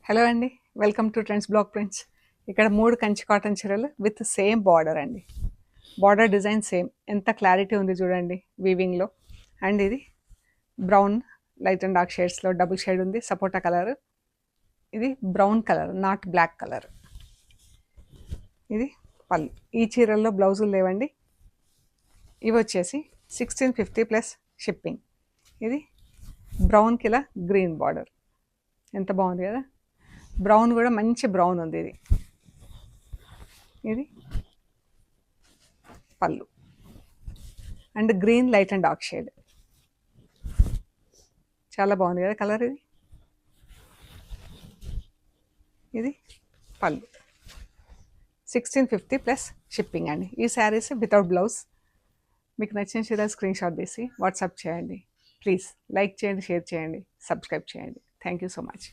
Hello అండి, welcome to trends block prints. ఇక్కడ 3 Kanchi cotton చీరలు విత్ సేమ్ బార్డర్ అండి. Border design same. ఎంత క్లారిటీ ఉంది చూడండి వీవింగ్లో. అండ్ ఇది బ్రౌన్ లైట్ అండ్ డార్క్ షేడ్స్లో డబుల్ షేడ్ ఉంది, సపోటా కలర్. ఇది brown colour, not black colour. ఇది పళ్ళు. ఈ చీరల్లో బ్లౌజులు లేవండి. ఇవి వచ్చేసి 1650 ప్లస్ షిప్పింగ్. ఇది బ్రౌన్కి ఇలా గ్రీన్ బార్డర్. ఎంత బాగుంది కదా. బ్రౌన్ కూడా మంచి బ్రౌన్ ఉంది. ఇది పళ్ళు. And green light and dark shade. చాలా బాగుంది కదా కలర్. ఇది పళ్ళు. 1650 ప్లస్ షిప్పింగ్ అండి. ఈ శారీస్ వితౌట్ బ్లౌజ్. మీకు నచ్చిన చీరలు స్క్రీన్ షాట్ తీసి వాట్సాప్ చేయండి. ప్లీజ్ లైక్ చేయండి, షేర్ చేయండి, సబ్స్క్రైబ్ చేయండి. Thank you so much.